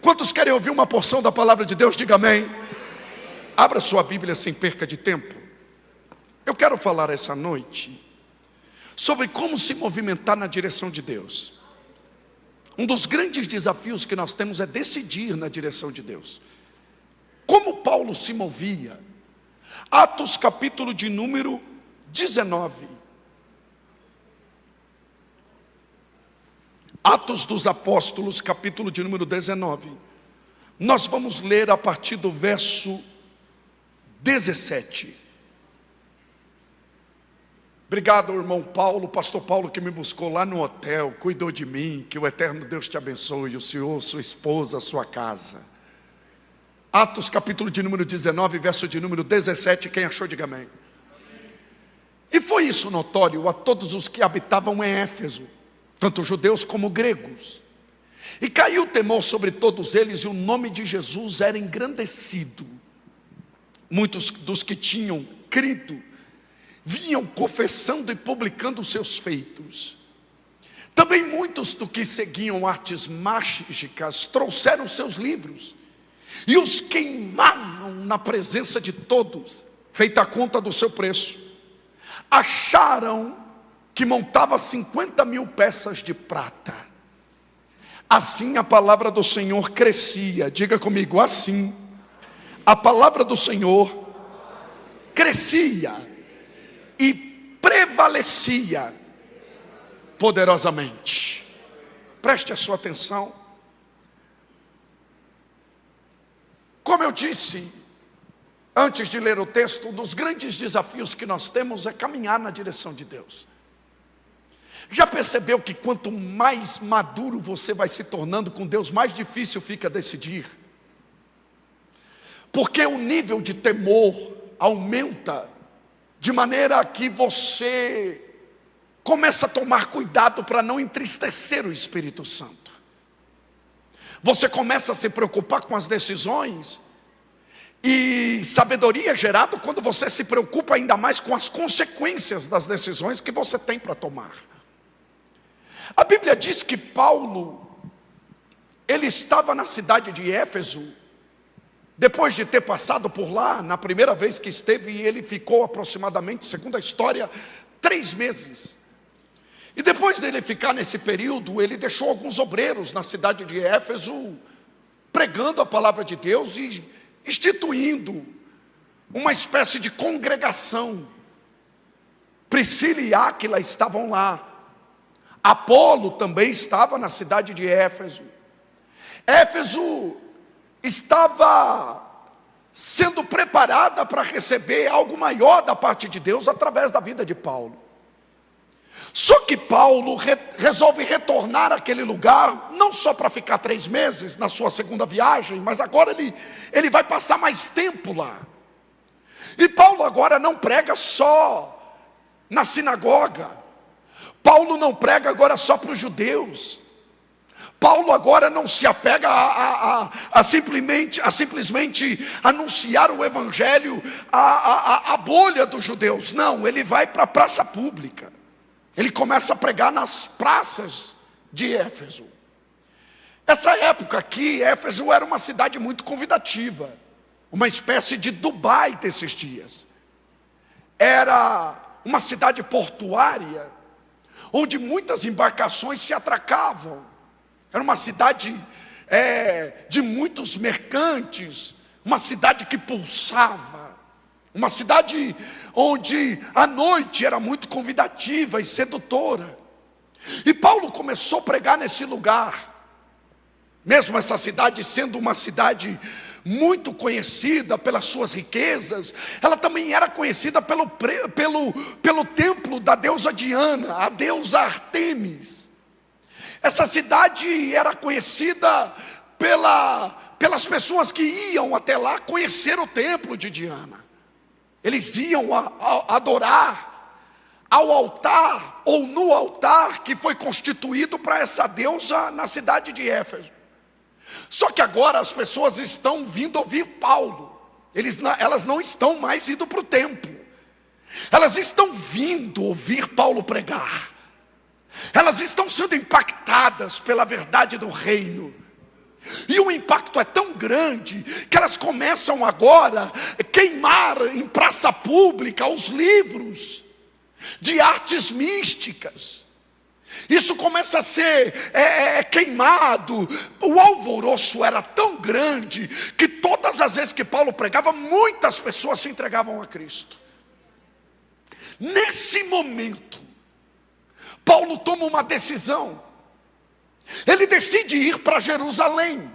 Quantos querem ouvir uma porção da palavra de Deus? Diga amém. Abra sua Bíblia sem perca de tempo. Eu quero falar essa noite sobre como se movimentar na direção de Deus. Um dos grandes desafios que nós temos é decidir na direção de Deus. Como Paulo se movia? Atos capítulo de número 19. Atos dos Apóstolos, capítulo de número 19. Nós vamos ler a partir do verso 17. Obrigado, irmão Paulo, pastor Paulo, que me buscou lá no hotel, cuidou de mim. Que o eterno Deus te abençoe, o senhor, sua esposa, sua casa. Atos capítulo de número 19, verso de número 17. Quem achou, diga amém. E foi isso notório a todos os que habitavam em Éfeso, tanto judeus como gregos. E caiu o temor sobre todos eles, e o nome de Jesus era engrandecido. Muitos dos que tinham crido vinham confessando e publicando os seus feitos. Também muitos do que seguiam artes mágicas trouxeram seus livros e os queimavam na presença de todos, feita a conta do seu preço. Acharam que montava 50.000 peças de prata. Assim a palavra do Senhor crescia. Diga comigo, assim a palavra do Senhor crescia e prevalecia poderosamente. Preste a sua atenção. Como eu disse antes de ler o texto, um dos grandes desafios que nós temos é caminhar na direção de Deus. Já percebeu que quanto mais maduro você vai se tornando com Deus, mais difícil fica decidir? Porque o nível de temor aumenta, de maneira que você começa a tomar cuidado para não entristecer o Espírito Santo. Você começa a se preocupar com as decisões, e sabedoria é gerada quando você se preocupa ainda mais com as consequências das decisões que você tem para tomar. A Bíblia diz que Paulo, ele estava na cidade de Éfeso, depois de ter passado por lá, na primeira vez que esteve, e ele ficou aproximadamente, segundo a história, 3 meses. E depois dele ficar nesse período, ele deixou alguns obreiros na cidade de Éfeso, pregando a palavra de Deus e instituindo uma espécie de congregação. Priscila e Áquila estavam lá. Apolo também estava na cidade de Éfeso. Éfeso estava sendo preparada para receber algo maior da parte de Deus através da vida de Paulo. Só que Paulo resolve retornar àquele lugar, não só para ficar 3 meses na sua segunda viagem, mas agora ele vai passar mais tempo lá. E Paulo agora não prega só na sinagoga. Paulo não prega agora só para os judeus. Paulo agora não se apega a simplesmente anunciar o evangelho à bolha dos judeus. Não, ele vai para a praça pública. Ele começa a pregar nas praças de Éfeso. Essa época aqui, Éfeso era uma cidade muito convidativa, uma espécie de Dubai desses dias. Era uma cidade portuária, onde muitas embarcações se atracavam. Era uma cidade de muitos mercantes, uma cidade que pulsava, uma cidade onde a noite era muito convidativa e sedutora. E Paulo começou a pregar nesse lugar, mesmo essa cidade sendo uma cidade muito conhecida pelas suas riquezas, ela também era conhecida pelo templo da deusa Diana, a deusa Artemis. Essa cidade era conhecida pelas pessoas que iam até lá conhecer o templo de Diana. Eles iam adorar ao altar, ou no altar que foi constituído para essa deusa na cidade de Éfeso. Só que agora as pessoas estão vindo ouvir Paulo. Elas não estão mais indo para o templo. Elas estão vindo ouvir Paulo pregar. Elas estão sendo impactadas pela verdade do reino. E o impacto é tão grande que elas começam agora a queimar em praça pública os livros de artes místicas. Isso começa a ser queimado. O alvoroço era tão grande que todas as vezes que Paulo pregava, muitas pessoas se entregavam a Cristo. Nesse momento, Paulo toma uma decisão. Ele decide ir para Jerusalém.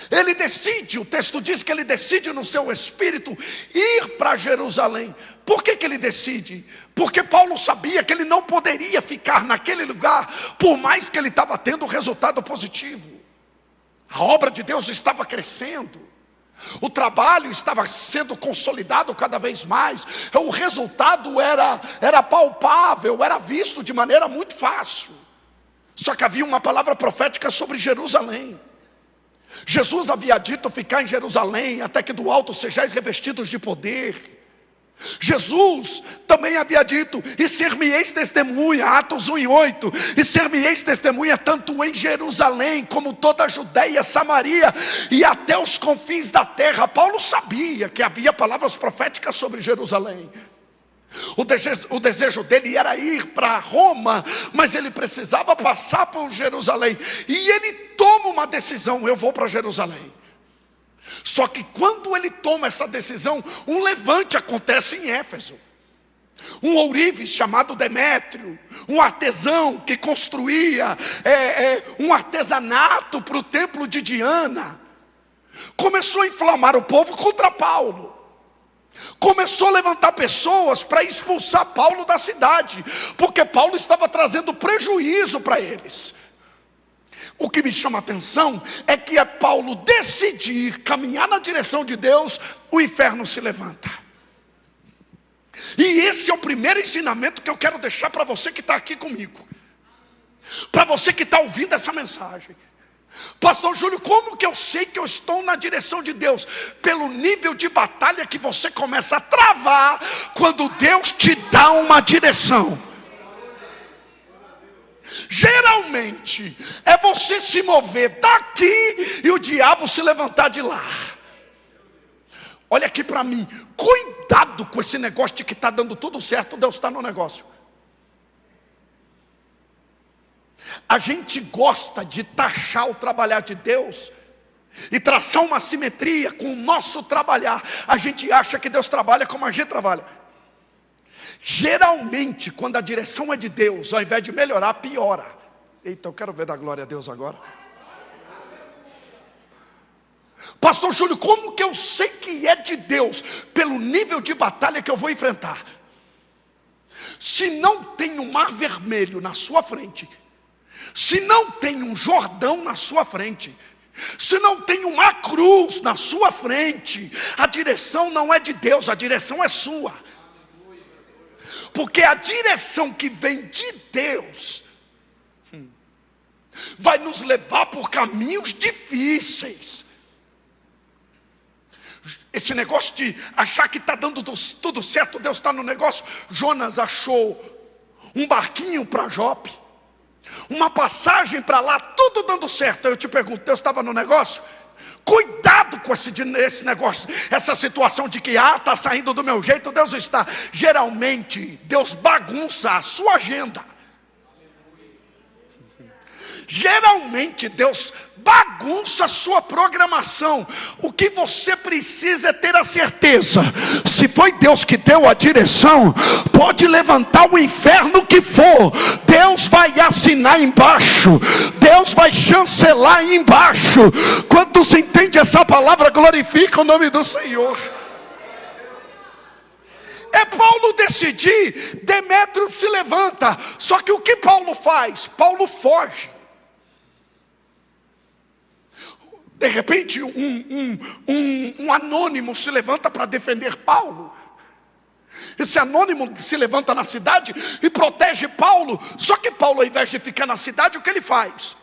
Ele decide, o texto diz que ele decide no seu espírito ir para Jerusalém. Por que ele decide? Porque Paulo sabia que ele não poderia ficar naquele lugar, por mais que ele estava tendo resultado positivo. A obra de Deus estava crescendo. O trabalho estava sendo consolidado cada vez mais. O resultado era palpável, era visto de maneira muito fácil. Só que havia uma palavra profética sobre Jerusalém. Jesus havia dito: ficar em Jerusalém até que do alto sejais revestidos de poder. Jesus também havia dito: e ser-me-eis testemunha, Atos 1:8, e ser-me-eis testemunha tanto em Jerusalém, como toda a Judeia, Samaria e até os confins da terra. Paulo sabia que havia palavras proféticas sobre Jerusalém. O desejo dele era ir para Roma, mas ele precisava passar por Jerusalém. E ele toma uma decisão: eu vou para Jerusalém. Só que quando ele toma essa decisão, um levante acontece em Éfeso. Um ourives chamado Demétrio, um artesão que construía um artesanato para o templo de Diana, começou a inflamar o povo contra Paulo. Começou a levantar pessoas para expulsar Paulo da cidade, porque Paulo estava trazendo prejuízo para eles. O que me chama a atenção é que Paulo decidir caminhar na direção de Deus, o inferno se levanta. E esse é o primeiro ensinamento que eu quero deixar para você que está aqui comigo, para você que está ouvindo essa mensagem. Pastor Júlio, como que eu sei que eu estou na direção de Deus? Pelo nível de batalha que você começa a travar quando Deus te dá uma direção. Geralmente é você se mover daqui e o diabo se levantar de lá. Olha aqui para mim, cuidado com esse negócio de que está dando tudo certo, Deus está no negócio. A gente gosta de taxar o trabalhar de Deus e traçar uma simetria com o nosso trabalhar. A gente acha que Deus trabalha como a gente trabalha. Geralmente, quando a direção é de Deus, ao invés de melhorar, piora. Eita, eu quero ver da glória a Deus agora. Pastor Júlio, como que eu sei que é de Deus? Pelo nível de batalha que eu vou enfrentar. Se não tem um mar vermelho na sua frente, se não tem um Jordão na sua frente, se não tem uma cruz na sua frente, a direção não é de Deus, a direção é sua. Porque a direção que vem de Deus vai nos levar por caminhos difíceis. Esse negócio de achar que está dando tudo certo, Deus está no negócio. Jonas achou um barquinho para Jope, uma passagem para lá, tudo dando certo. Eu te pergunto, Deus estava no negócio? Cuidado com esse negócio, essa situação de que está saindo do meu jeito, Deus está. Geralmente Deus bagunça a sua agenda. Geralmente Deus bagunça a sua programação. O que você precisa é ter a certeza: se foi Deus que deu a direção, pode levantar o inferno que for, Deus vai assinar embaixo, Deus vai chancelar embaixo. Quantos entendem essa palavra? Glorifica o nome do Senhor. É Paulo decidir, Demétrio se levanta. Só que o que Paulo faz? Paulo foge. De repente um anônimo se levanta para defender Paulo. Esse anônimo se levanta na cidade e protege Paulo. Só que Paulo, ao invés de ficar na cidade, o que ele faz?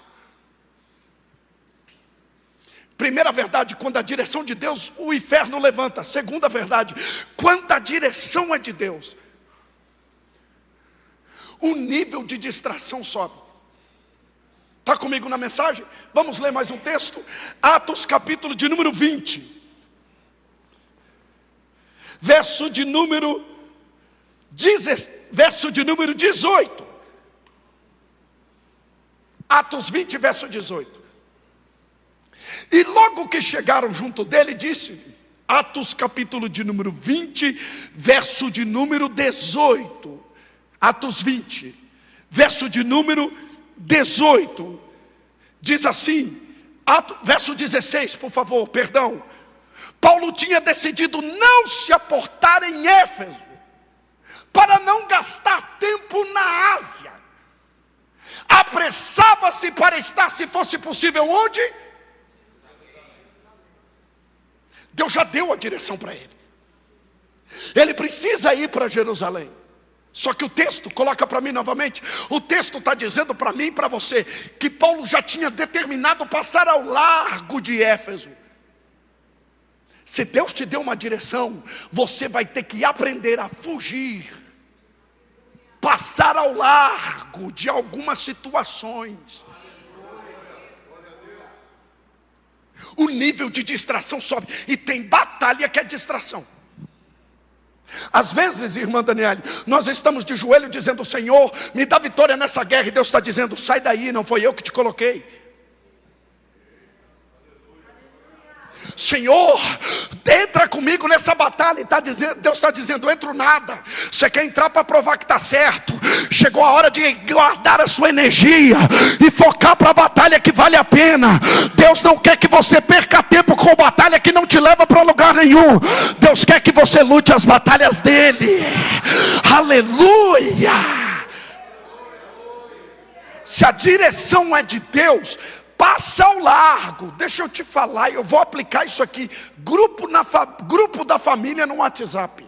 Primeira verdade, quando a direção de Deus, o inferno levanta. Segunda verdade, quando a direção é de Deus, o nível de distração sobe. Está comigo na mensagem? Vamos ler mais um texto. Atos capítulo de número 20. Verso de número 18. Atos 20, verso 18. E logo que chegaram junto dele, disse, Atos capítulo de número 20, verso de número 18. Atos 20, verso de número 18. Diz assim, verso 16, por favor, perdão. Paulo tinha decidido não se aportar em Éfeso, para não gastar tempo na Ásia. Apressava-se para estar, se fosse possível, onde? Deus já deu a direção para ele. Ele precisa ir para Jerusalém. Só que o texto, coloca para mim novamente, o texto está dizendo para mim e para você, que Paulo já tinha determinado passar ao largo de Éfeso. Se Deus te deu uma direção, você vai ter que aprender a fugir, passar ao largo de algumas situações. O nível de distração sobe, e tem batalha que é distração. Às vezes, irmã Daniele, nós estamos de joelho dizendo, Senhor, me dá vitória nessa guerra, e Deus está dizendo, sai daí, não foi eu que te coloquei. Senhor, entra comigo nessa batalha, Deus está dizendo, entro nada. Você quer entrar para provar que está certo? Chegou a hora de guardar a sua energia e focar para a batalha que vale a pena. Deus não quer que você perca tempo com batalha que não te leva para lugar nenhum. Deus quer que você lute as batalhas dele. Aleluia! Se a direção é de Deus, passa ao largo. Deixa eu te falar, eu vou aplicar isso aqui. Grupo da família no WhatsApp.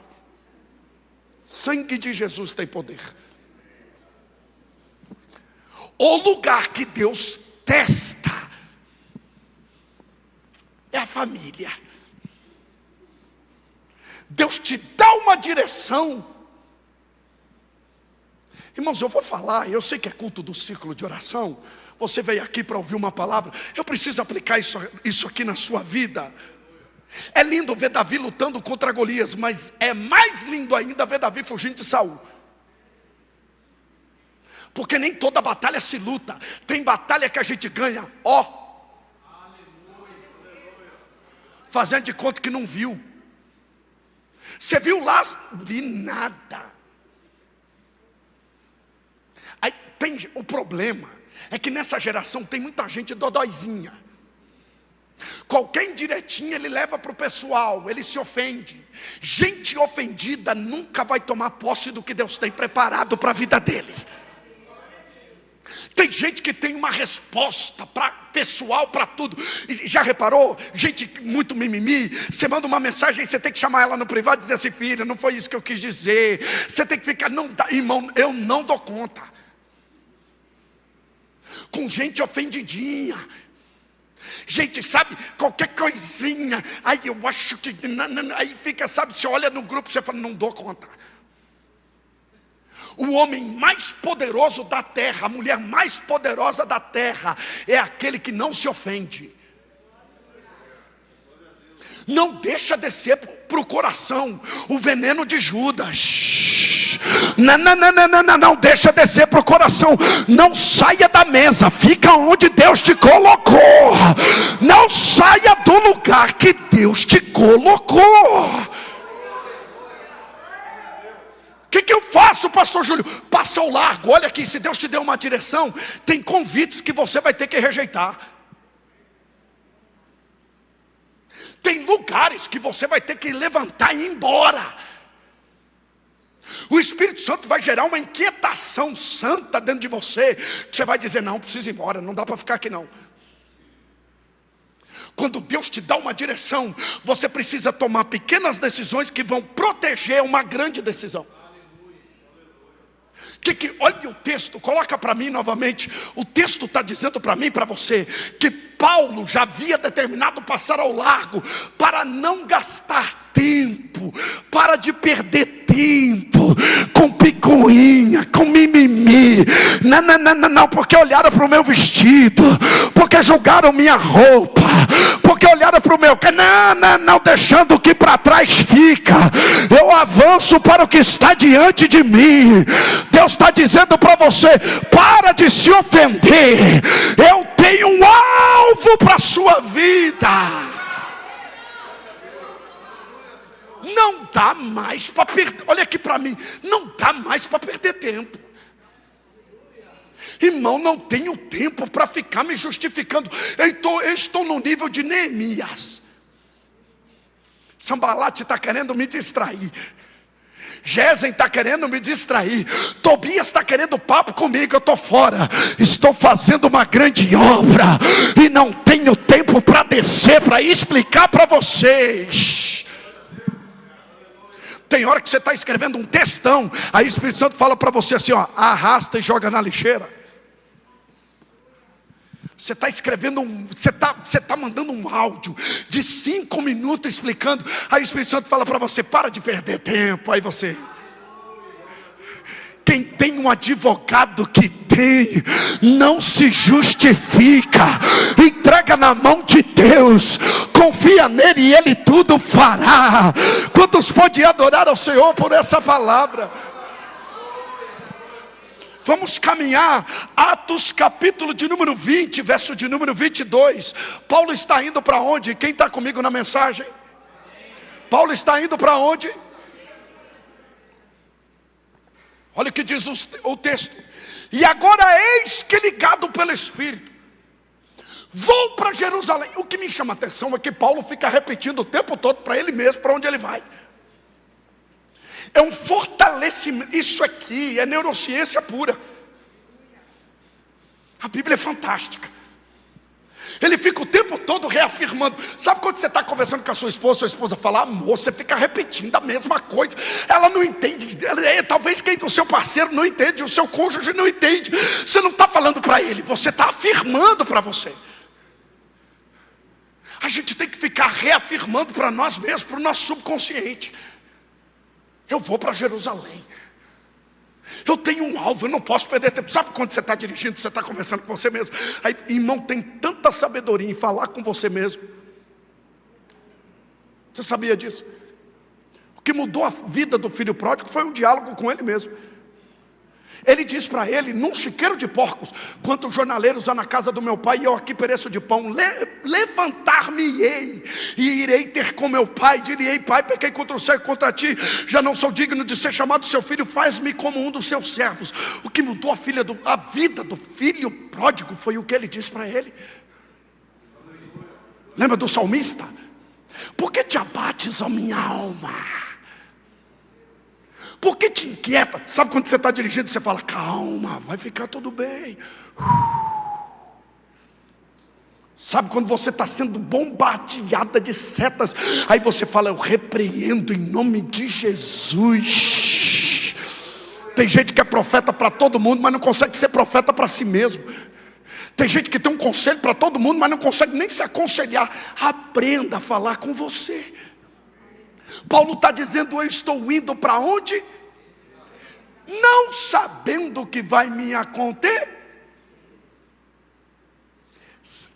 Sangue de Jesus tem poder. O lugar que Deus testa é a família. Deus te dá uma direção. Irmãos, eu vou falar, eu sei que é culto do círculo de oração. Você veio aqui para ouvir uma palavra. Eu preciso aplicar isso aqui na sua vida. É lindo ver Davi lutando contra Golias, mas é mais lindo ainda ver Davi fugindo de Saul. Porque nem toda batalha se luta. Tem batalha que a gente ganha, fazendo de conta que não viu. Você viu lá? Vi nada. Aí tem o problema. É que nessa geração tem muita gente dodóizinha. Qualquer indiretinha ele leva para o pessoal, ele se ofende. Gente ofendida nunca vai tomar posse do que Deus tem preparado para a vida dele. Tem gente que tem uma resposta pessoal para tudo. Já reparou? Gente muito mimimi. Você manda uma mensagem, você tem que chamar ela no privado e dizer assim, filha, não foi isso que eu quis dizer. Você tem que ficar, não dá, irmão, eu não dou conta. Com gente ofendidinha. Gente, sabe, qualquer coisinha. Aí eu acho que. Aí fica, sabe, você olha no grupo e você fala, não dou conta. O homem mais poderoso da terra, a mulher mais poderosa da terra, é aquele que não se ofende. Não deixa descer para o coração o veneno de Judas. Não deixa descer para o coração. Não saia da mesa, fica onde Deus te colocou. Não saia do lugar que Deus te colocou. O que eu faço, pastor Júlio? Passa ao largo. Olha aqui, se Deus te deu uma direção, tem convites que você vai ter que rejeitar. Tem lugares que você vai ter que levantar e ir embora. O Espírito Santo vai gerar uma inquietação santa dentro de você. Você vai dizer, não, preciso ir embora, não dá para ficar aqui não. Quando Deus te dá uma direção, você precisa tomar pequenas decisões que vão proteger uma grande decisão. Olha o texto, coloca para mim novamente. O texto está dizendo para mim e para você que Paulo já havia determinado passar ao largo para não gastar tempo, para de perder tempo com picuinha, com mimimi. Não, porque olharam para o meu vestido, porque julgaram minha roupa, porque olharam para o meu. Não, deixando o que para trás fica, eu avanço para o que está diante de mim. Deus está dizendo para você: para de se ofender, eu tenho um alvo para a sua vida. Não dá mais para perder, olha aqui para mim, não dá mais para perder tempo. Irmão, não tenho tempo para ficar me justificando. Eu estou no nível de Neemias. Sambalate está querendo me distrair, Gesem está querendo me distrair, Tobias está querendo papo comigo, eu estou fora. Estou fazendo uma grande obra e não tenho tempo para descer, para explicar para vocês. Tem hora que você está escrevendo um textão, aí o Espírito Santo fala para você assim, ó, arrasta e joga na lixeira. Você está escrevendo, você está mandando um áudio de 5 minutos explicando, aí o Espírito Santo fala para você: para de perder tempo. Aí você, quem tem um advogado que tem, não se justifica, entrega na mão de Deus, confia nele e ele tudo fará. Quantos podem adorar ao Senhor por essa palavra? Vamos caminhar, Atos capítulo de número 20, verso de número 22. Paulo está indo para onde? Quem está comigo na mensagem? Paulo está indo para onde? Olha o que diz o texto: e agora eis que, ligado pelo Espírito, vou para Jerusalém. O que me chama a atenção é que Paulo fica repetindo o tempo todo para ele mesmo, para onde ele vai. É um fortalecimento. Isso aqui é neurociência pura. A Bíblia é fantástica. Ele fica o tempo todo reafirmando. Sabe quando você está conversando com a sua esposa fala: amor, você fica repetindo a mesma coisa. Ela não entende. Talvez quem o seu parceiro não entende, o seu cônjuge não entende. Você não está falando para ele, você está afirmando para você. A gente tem que ficar reafirmando para nós mesmos, para o nosso subconsciente. Eu vou para Jerusalém. Eu tenho um alvo, eu não posso perder tempo. Sabe quando você está dirigindo, você está conversando com você mesmo? Aí, irmão, tem tanta sabedoria em falar com você mesmo. Você sabia disso? O que mudou a vida do filho pródigo foi um diálogo com ele mesmo. Ele diz para ele, num chiqueiro de porcos: quantos jornaleiros há na casa do meu pai, e eu aqui pereço de pão. Levantar-me-ei e irei ter com meu pai. Direi: pai, pequei contra o céu e contra ti, já não sou digno de ser chamado seu filho, faz-me como um dos seus servos. O que mudou a vida do filho pródigo foi o que ele disse para ele. Lembra do salmista? Por que te abates, ó minha alma? Por que te inquieta? Sabe quando você está dirigindo, você fala: calma, vai ficar tudo bem. Sabe quando você está sendo bombardeada de setas, aí você fala: eu repreendo em nome de Jesus. Tem gente que é profeta para todo mundo, mas não consegue ser profeta para si mesmo. Tem gente que tem um conselho para todo mundo, mas não consegue nem se aconselhar. Aprenda a falar com você. Paulo está dizendo: eu estou indo para onde? Não sabendo o que vai me acontecer.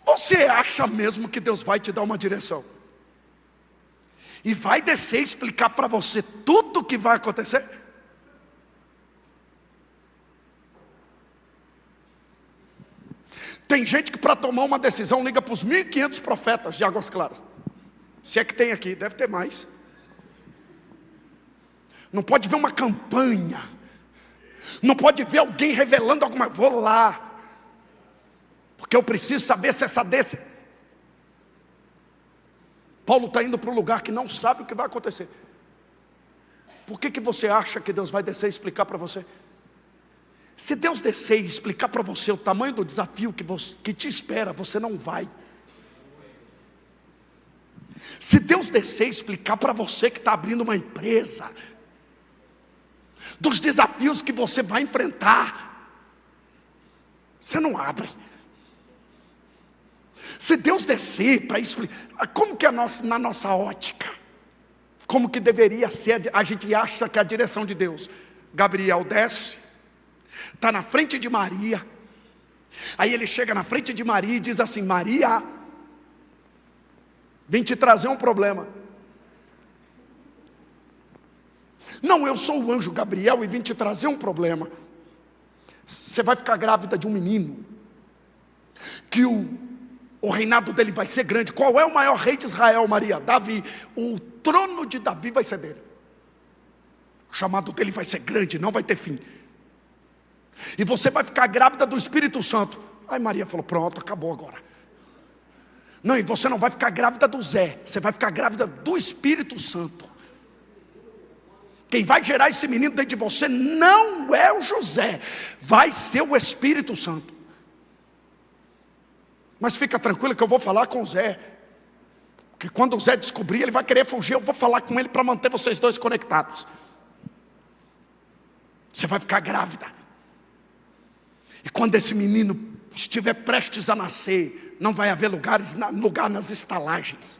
Você acha mesmo que Deus vai te dar uma direção? E vai descer e explicar para você tudo o que vai acontecer? Tem gente que para tomar uma decisão liga para os 1.500 profetas de Águas Claras. Se é que tem aqui, deve ter mais. Não pode ver uma campanha, não pode ver alguém revelando alguma coisa. Vou lá, porque eu preciso saber se essa desse. Paulo está indo para um lugar que não sabe o que vai acontecer. Por que você acha que Deus vai descer e explicar para você? Se Deus descer e explicar para você o tamanho do desafio que te espera, você não vai. Se Deus descer e explicar para você que está abrindo uma empresa, dos desafios que você vai enfrentar. Você não abre. Se Deus descer para explicar, como que na nossa ótica, como que deveria ser, a gente acha que é a direção de Deus. Gabriel desce, está na frente de Maria, aí ele chega na frente de Maria e diz assim: Maria, vim te trazer um problema. Não, eu sou o anjo Gabriel e vim te trazer um problema. Você vai ficar grávida de um menino, que o reinado dele vai ser grande. Qual é o maior rei de Israel, Maria? Davi. O trono de Davi vai ser dele. O chamado dele vai ser grande, não vai ter fim. E você vai ficar grávida do Espírito Santo. Aí Maria falou: pronto, acabou agora. Não, e você não vai ficar grávida do Zé, você vai ficar grávida do Espírito Santo. Quem vai gerar esse menino dentro de você não é o José, vai ser o Espírito Santo. Mas fica tranquilo que eu vou falar com o Zé, porque quando o Zé descobrir, ele vai querer fugir. Eu vou falar com ele para manter vocês dois conectados. Você vai ficar grávida. E quando esse menino estiver prestes a nascer, não vai haver lugar nas estalagens.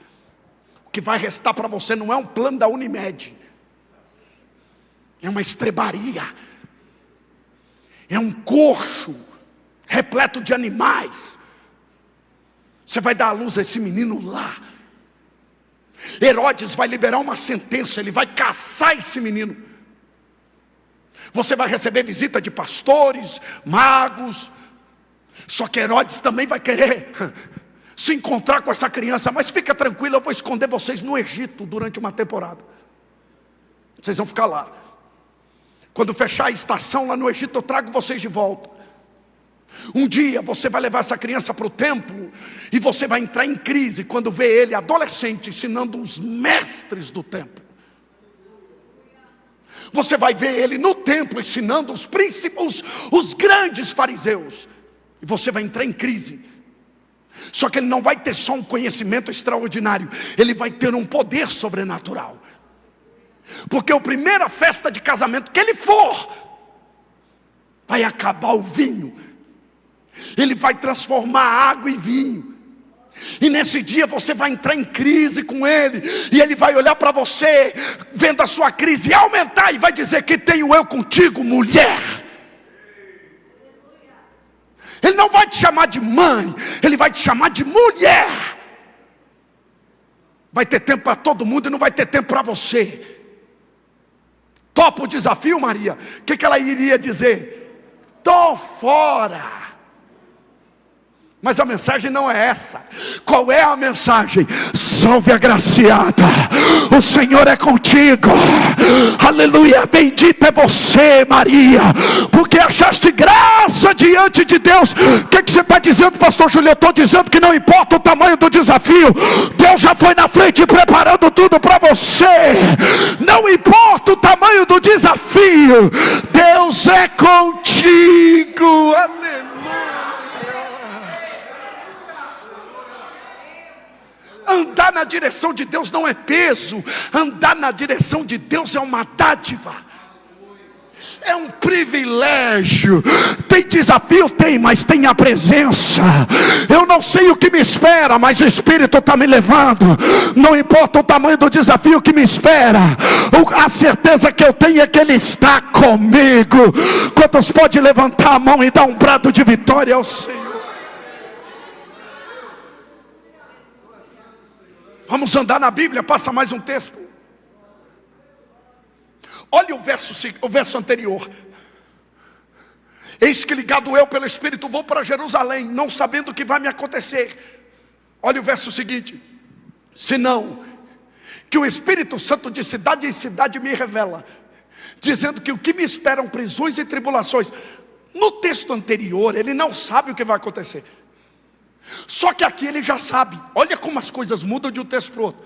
O que vai restar para você não é um plano da Unimed, é uma estrebaria, é um coxo repleto de animais. Você vai dar à luz a esse menino lá. Herodes vai liberar uma sentença, ele vai caçar esse menino. Você vai receber visita de pastores, magos. Só que Herodes também vai querer se encontrar com essa criança. Mas fica tranquilo, eu vou esconder vocês no Egito durante uma temporada. Vocês vão ficar lá. Quando fechar a estação lá no Egito, eu trago vocês de volta. Um dia você vai levar essa criança para o templo e você vai entrar em crise quando vê ele adolescente ensinando os mestres do templo. Você vai ver ele no templo ensinando os príncipes, os grandes fariseus. E você vai entrar em crise. Só que ele não vai ter só um conhecimento extraordinário, ele vai ter um poder sobrenatural. Porque a primeira festa de casamento que ele for, vai acabar o vinho. Ele vai transformar água em vinho. E nesse dia você vai entrar em crise com ele. E ele vai olhar para você, vendo a sua crise aumentar, e vai dizer: que tenho eu contigo, mulher? Ele não vai te chamar de mãe, ele vai te chamar de mulher. Vai ter tempo para todo mundo e não vai ter tempo para você. Topa o desafio, Maria? O que ela iria dizer? Tô fora. Mas a mensagem não é essa. Qual é a mensagem? Salve agraciada, o Senhor é contigo. Aleluia, bendita é você, Maria, porque achaste graça diante de Deus. O que você está dizendo, pastor Júlio? Eu estou dizendo que não importa o tamanho do desafio, Deus já foi na frente preparando tudo para você. Não importa o tamanho do desafio, Deus é contigo. Aleluia. Andar na direção de Deus não é peso. Andar na direção de Deus é uma dádiva. É um privilégio. Tem desafio? Tem, mas tem a presença. Eu não sei o que me espera, mas o Espírito está me levando. Não importa o tamanho do desafio que me espera, a certeza que eu tenho é que Ele está comigo. Quantos podem levantar a mão e dar um brado de vitória ao Senhor? Vamos andar na Bíblia, passa mais um texto. Olha o verso anterior. Eis que ligado eu pelo Espírito vou para Jerusalém, não sabendo o que vai me acontecer. Olha o verso seguinte. Senão que o Espírito Santo de cidade em cidade me revela, dizendo que o que me esperam prisões e tribulações. No texto anterior ele não sabe o que vai acontecer. Só que aqui ele já sabe. Olha como as coisas mudam de um texto para o outro.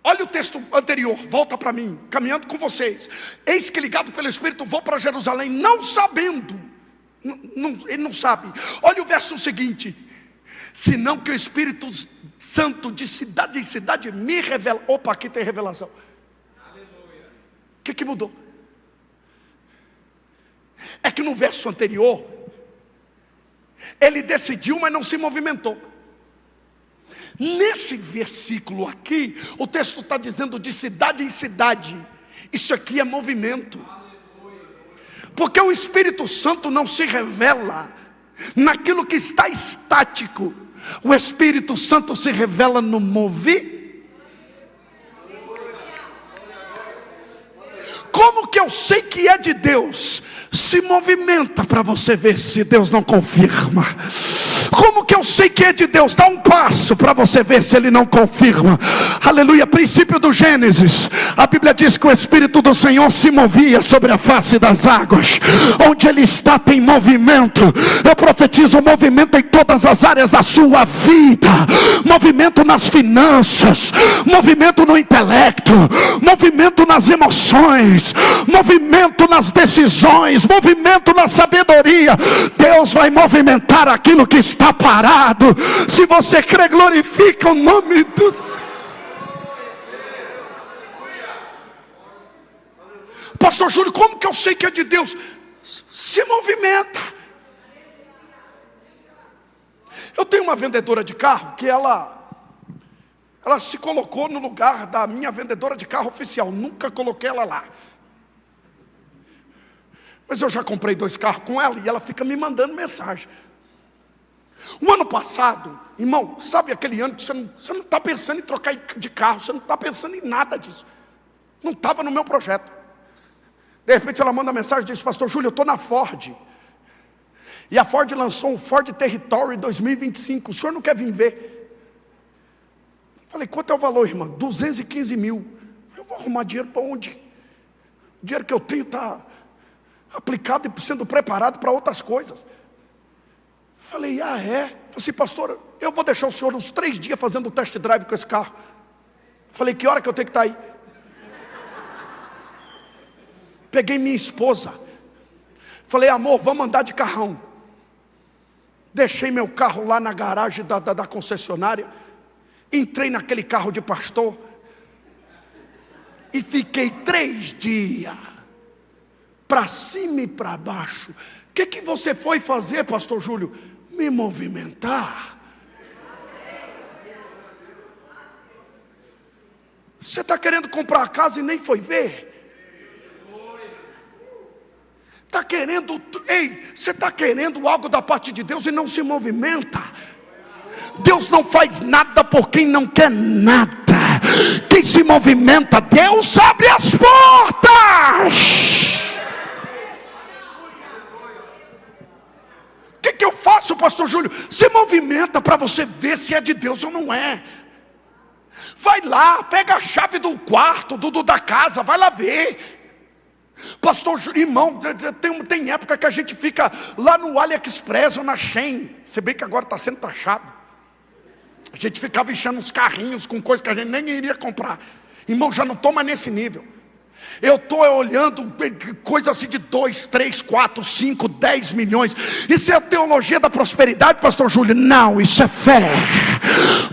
Olha o texto anterior, volta para mim, caminhando com vocês. Eis que ligado pelo Espírito vou para Jerusalém, não sabendo. Ele não sabe. Olha o verso seguinte. Senão que o Espírito Santo de cidade em cidade me revela. Opa, aqui tem revelação. O que mudou? é que no verso anterior, ele decidiu, mas não se movimentou. Nesse versículo aqui, o texto está dizendo de cidade em cidade. Isso aqui é movimento. Porque o Espírito Santo não se revela naquilo que está estático. O Espírito Santo se revela no movimento. Como que eu sei que é de Deus? Se movimenta para você ver se Deus não confirma. Como que eu sei que é de Deus? Dá um passo para você ver se Ele não confirma. Aleluia, princípio do Gênesis. A Bíblia diz que o Espírito do Senhor se movia sobre a face das águas. Onde Ele está tem movimento. Eu profetizo movimento em todas as áreas da sua vida. Movimento nas finanças, movimento no intelecto, movimento nas emoções, movimento nas decisões, movimento na sabedoria. Deus vai movimentar aquilo que está parado. Se você crê, glorifica o nome do Senhor. Pastor Júlio, como que eu sei que é de Deus? Se movimenta. Eu tenho uma vendedora de carro que ela se colocou no lugar da minha vendedora de carro oficial. Nunca coloquei ela lá. Mas eu já comprei 2 carros com ela e ela fica me mandando mensagem. O ano passado, irmão, sabe aquele ano que você não está pensando em trocar de carro, você não está pensando em nada disso. Não estava no meu projeto. De repente ela manda mensagem e diz: pastor Júlio, eu estou na Ford. E a Ford lançou um Ford Territory 2025. O senhor não quer vir ver? Falei: quanto é o valor, irmã? 215 mil. Eu vou arrumar dinheiro para onde? O dinheiro que eu tenho está aplicado e sendo preparado para outras coisas. Falei: ah, é? Falei assim: pastor, eu vou deixar o senhor uns 3 dias fazendo o test drive com esse carro. Falei: que hora que eu tenho que estar aí? Peguei minha esposa. Falei: amor, vamos andar de carrão. Deixei meu carro lá na garagem da concessionária. Entrei naquele carro de pastor. E fiquei 3 dias. Para cima e para baixo. O que você foi fazer, pastor Júlio? Me movimentar. Você está querendo comprar a casa e nem foi ver? Está querendo, você está querendo algo da parte de Deus e não se movimenta. Deus não faz nada por quem não quer nada. Quem se movimenta, Deus abre as portas. O que eu faço, pastor Júlio? Se movimenta para você ver se é de Deus ou não é. Vai lá, pega a chave do quarto, da casa, vai lá ver. Pastor Júlio, irmão, tem época que a gente fica lá no AliExpress ou na Shein. Se bem que agora está sendo taxado. A gente ficava enchendo uns carrinhos com coisas que a gente nem iria comprar. Irmão, já não estou mais nesse nível. Eu estou olhando coisa assim de 2, 3, 4, 5, 10 milhões. Isso é a teologia da prosperidade, pastor Júlio? Não, isso é fé.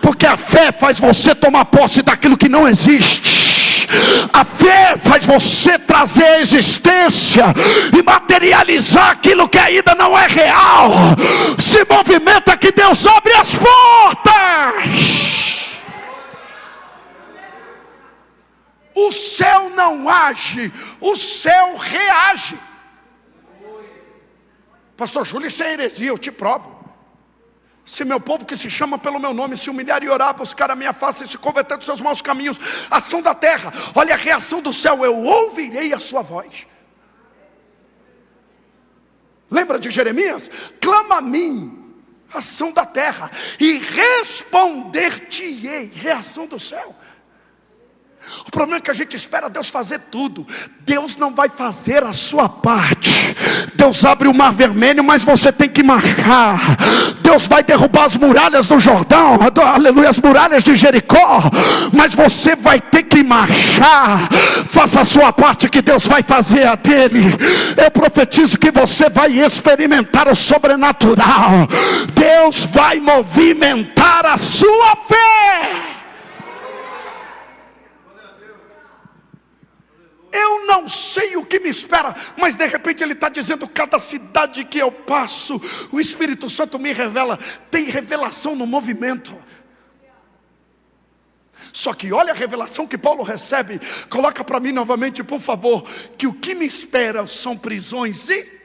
Porque a fé faz você tomar posse daquilo que não existe. A fé faz você trazer a existência e materializar aquilo que ainda não é real. Se movimenta que Deus abre as portas. O céu não age, o céu reage. Pastor Júlio, isso é heresia, eu te provo. Se meu povo que se chama pelo meu nome se humilhar e orar, buscar a minha face e se converter dos seus maus caminhos, ação da terra, olha a reação do céu: eu ouvirei a sua voz. Lembra de Jeremias? Clama a mim, ação da terra, e responder-te-ei. Reação do céu. O problema é que a gente espera Deus fazer tudo. Deus não vai fazer a sua parte. Deus abre o mar vermelho, mas você tem que marchar. Deus vai derrubar as muralhas do Jordão, aleluia, as muralhas de Jericó, mas você vai ter que marchar. Faça a sua parte que Deus vai fazer a dele. Eu profetizo que você vai experimentar o sobrenatural. Deus vai movimentar a sua fé. Eu não não sei o que me espera, mas de repente ele está dizendo: cada cidade que eu passo, o Espírito Santo me revela. Tem revelação no movimento. Só que olha a revelação que Paulo recebe. Coloca para mim novamente, por favor. Que o que me espera são prisões e...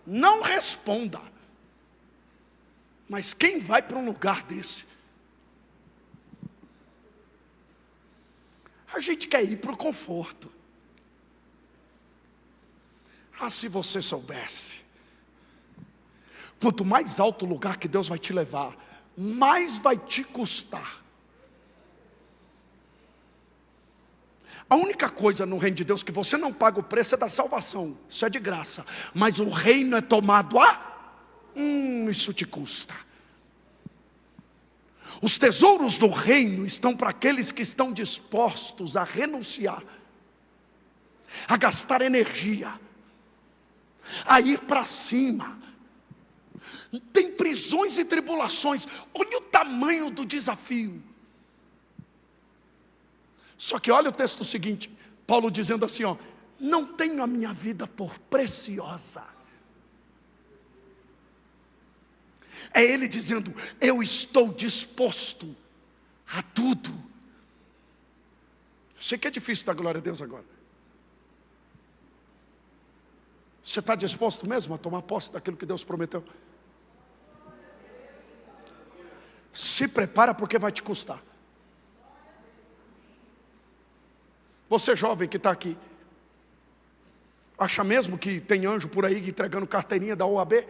Não responda. Mas quem vai para um lugar desse? A gente quer ir para o conforto. Ah, se você soubesse. Quanto mais alto o lugar que Deus vai te levar, mais vai te custar. A única coisa no reino de Deus que você não paga o preço é da salvação. Isso é de graça. Mas o reino é tomado isso te custa. Os tesouros do reino estão para aqueles que estão dispostos a renunciar, a gastar energia, a ir para cima. Tem prisões e tribulações. Olha o tamanho do desafio. Só que olha o texto seguinte, Paulo dizendo assim, não tenho a minha vida por preciosa. É ele dizendo: eu estou disposto a tudo. Eu sei que é difícil dar glória a Deus agora. Você está disposto mesmo a tomar posse daquilo que Deus prometeu? Se prepara, porque vai te custar. Você jovem que está aqui, acha mesmo que tem anjo por aí entregando carteirinha da OAB?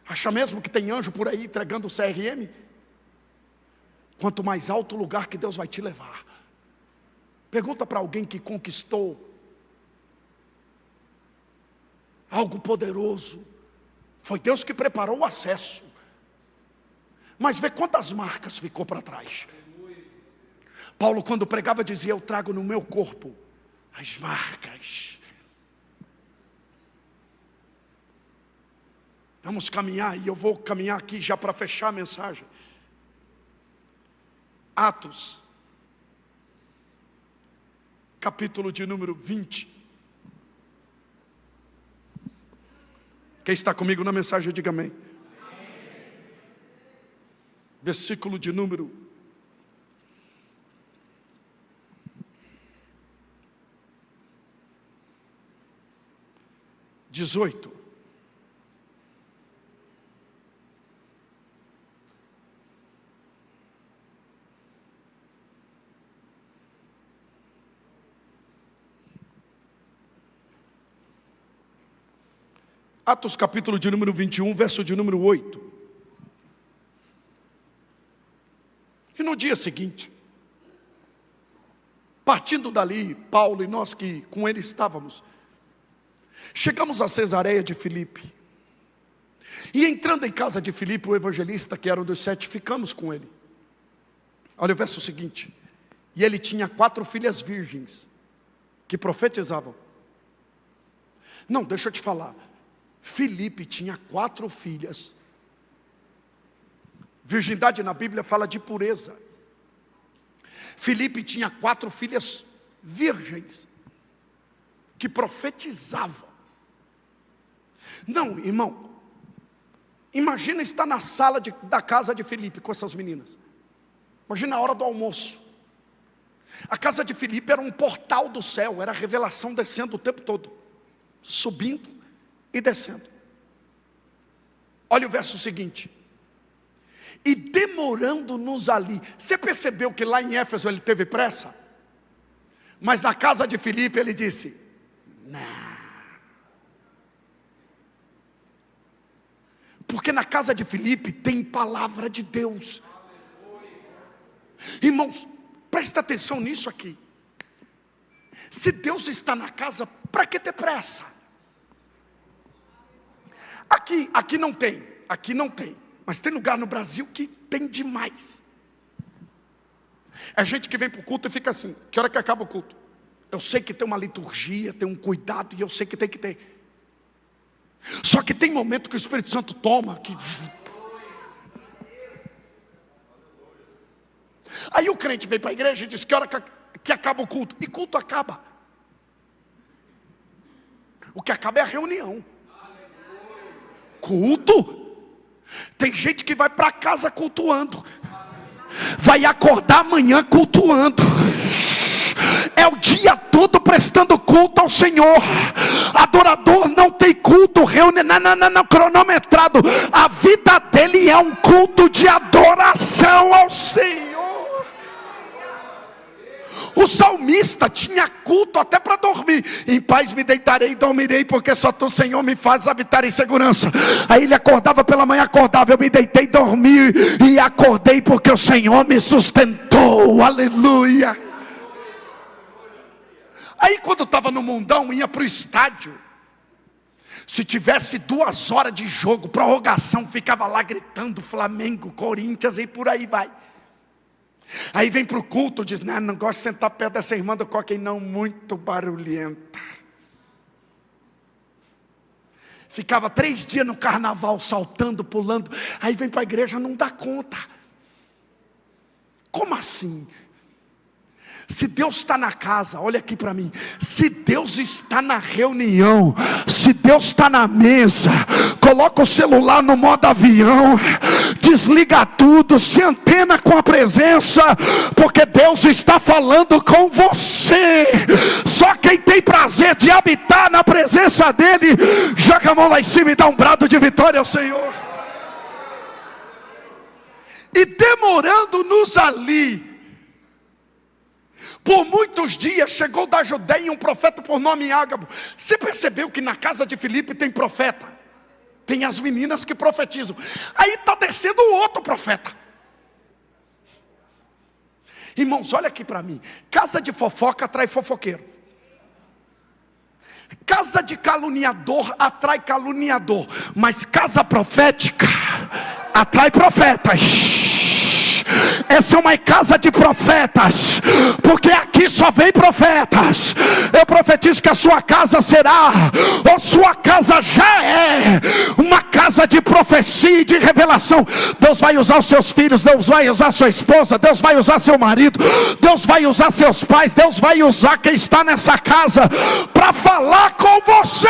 Acha mesmo que tem anjo por aí entregando o CRM? Quanto mais alto o lugar que Deus vai te levar. Pergunta para alguém que conquistou algo poderoso. Foi Deus que preparou o acesso. Mas vê quantas marcas ficou para trás. Paulo, quando pregava, dizia: eu trago no meu corpo as marcas. Vamos caminhar, e eu vou caminhar aqui já para fechar a mensagem. Atos, capítulo de número 20. Quem está comigo na mensagem, diga amém. Versículo de número 18. Atos capítulo de número 21, verso de número 8. E no dia seguinte, partindo dali, Paulo e nós que com ele estávamos, chegamos a Cesareia de Filipe. E entrando em casa de Filipe, o evangelista, que era um dos 7, ficamos com ele. Olha o verso seguinte. E ele tinha 4 filhas virgens, que profetizavam. Não, deixa eu te falar. Filipe tinha 4 filhas. Virgindade na Bíblia fala de pureza. Filipe tinha 4 filhas virgens, que profetizavam. Não, irmão, imagina estar na sala da casa de Filipe com essas meninas. Imagina a hora do almoço. A casa de Filipe era um portal do céu, era a revelação descendo o tempo todo, subindo e descendo. Olha o verso seguinte. E demorando-nos ali. Você percebeu que lá em Éfeso ele teve pressa? Mas na casa de Filipe ele disse: não. Porque na casa de Filipe tem palavra de Deus. Irmãos, presta atenção nisso aqui. Se Deus está na casa, para que ter pressa? Aqui não tem. Mas tem lugar no Brasil que tem demais. É gente que vem para o culto e fica assim: que hora que acaba o culto? Eu sei que tem uma liturgia, tem um cuidado, e eu sei que tem que ter. Só que tem momento que o Espírito Santo toma, que... Aí o crente vem para a igreja e diz: que hora que acaba o culto. E culto acaba. O que acaba é a reunião. Culto? Tem gente que vai para casa cultuando. Vai acordar amanhã cultuando. É o dia todo prestando culto ao Senhor. Adorador não tem culto não, cronometrado. A vida dele é um culto de adoração ao Senhor. O salmista tinha culto até para dormir. Em paz me deitarei e dormirei, porque só tu, Senhor, me fazes habitar em segurança. Aí ele acordava pela manhã, acordava, eu me deitei, dormi e acordei, porque o Senhor me sustentou. Aleluia. Aí quando estava no mundão, ia para o estádio. Se tivesse 2 horas de jogo, prorrogação, ficava lá gritando Flamengo, Corinthians e por aí vai. Aí vem para o culto, diz, não gosto de sentar perto dessa irmã do coque, não, muito barulhenta. Ficava 3 dias no carnaval, saltando, pulando. Aí vem para a igreja, não dá conta. Como assim? Se Deus está na casa, olha aqui para mim. Se Deus está na reunião, se Deus está na mesa, coloca o celular no modo avião, desliga tudo, se antena com a presença, porque Deus está falando com você. Só quem tem prazer de habitar na presença dele, joga a mão lá em cima e dá um brado de vitória ao Senhor. E demorando-nos ali, por muitos dias, chegou da Judeia um profeta por nome Ágabo. Você percebeu que na casa de Filipe tem profeta? Tem as meninas que profetizam. Aí está descendo outro profeta. Irmãos, olha aqui para mim. Casa de fofoca atrai fofoqueiro. Casa de caluniador atrai caluniador. Mas casa profética atrai profetas. Essa é uma casa de profetas, porque aqui só vem profetas. Eu profetizo que a sua casa será, ou sua casa já é, uma casa de profecia e de revelação. Deus vai usar os seus filhos, Deus vai usar sua esposa, Deus vai usar seu marido, Deus vai usar seus pais, Deus vai usar quem está nessa casa para falar com você.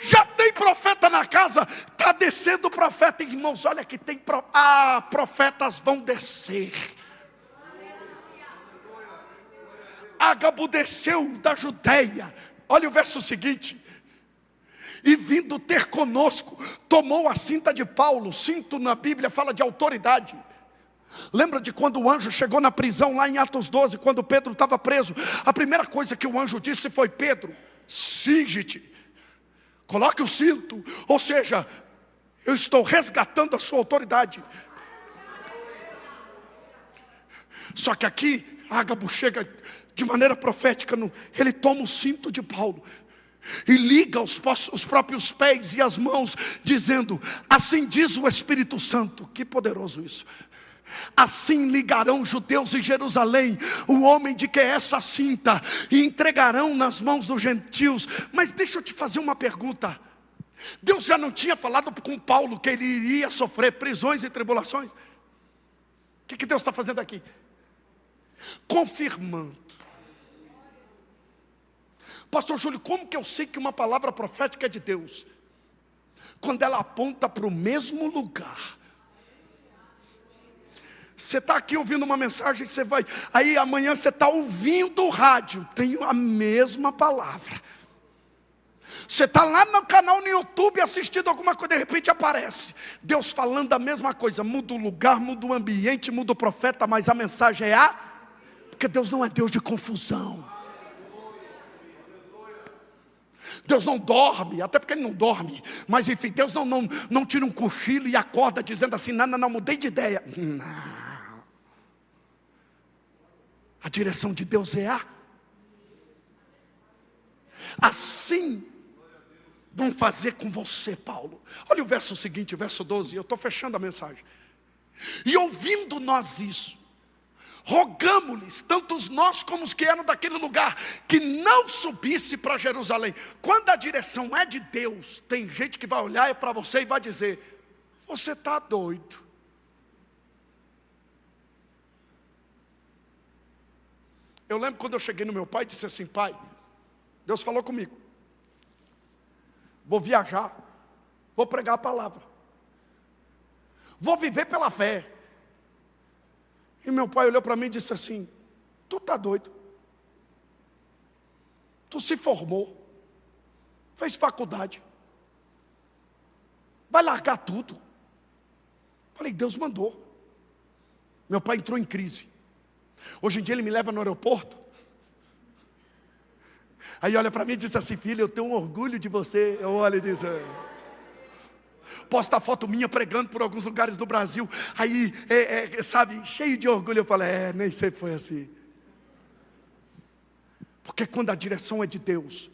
Já tem profeta na casa, está descendo profeta. Irmãos, olha que tem profetas vão descer. Ágabo desceu da Judeia. Olha o verso seguinte. E vindo ter conosco, tomou a cinta de Paulo. Cinto na Bíblia fala de autoridade. Lembra de quando o anjo chegou na prisão lá em Atos 12, quando Pedro estava preso? A primeira coisa que o anjo disse foi: Pedro, cinge-te. Coloque o cinto, ou seja, eu estou resgatando a sua autoridade. Só que aqui, Ágabo chega de maneira profética, ele toma o cinto de Paulo e liga os próprios pés e as mãos, dizendo: assim diz o Espírito Santo. Que poderoso isso! Assim ligarão os judeus em Jerusalém o homem de que é essa cinta, e entregarão nas mãos dos gentios. Mas deixa eu te fazer uma pergunta. Deus já não tinha falado com Paulo que ele iria sofrer prisões e tribulações? O que Deus está fazendo aqui? Confirmando. Pastor Júlio, como que eu sei que uma palavra profética é de Deus? Quando ela aponta para o mesmo lugar. Você está aqui ouvindo uma mensagem, você vai, aí amanhã você está ouvindo o rádio, tem a mesma palavra. Você está lá no canal no YouTube assistindo alguma coisa, de repente aparece Deus falando a mesma coisa. Muda o lugar, muda o ambiente, muda o profeta, mas a mensagem é porque Deus não é Deus de confusão. Deus não dorme, até porque Ele não dorme. Mas enfim, Deus não tira um cochilo e acorda dizendo assim: não, mudei de ideia. Não. A direção de Deus é assim vão fazer com você, Paulo. Olha o verso seguinte, verso 12, eu estou fechando a mensagem. E ouvindo nós isso, rogamo-lhes, tanto nós como os que eram daquele lugar, que não subisse para Jerusalém. Quando a direção é de Deus, tem gente que vai olhar para você e vai dizer: você está doido. Eu lembro quando eu cheguei no meu pai e disse assim: pai, Deus falou comigo, vou viajar, vou pregar a palavra, vou viver pela fé. E meu pai olhou para mim e disse assim: tu está doido? Tu se formou, fez faculdade, vai largar tudo? Falei: Deus mandou. Meu pai entrou em crise. Hoje em dia ele me leva no aeroporto, aí olha para mim e diz assim: filho, eu tenho um orgulho de você. Eu olho e diz: posta foto minha pregando por alguns lugares do Brasil, aí, sabe, cheio de orgulho. Eu falo: nem sempre foi assim. Porque quando a direção é de Deus,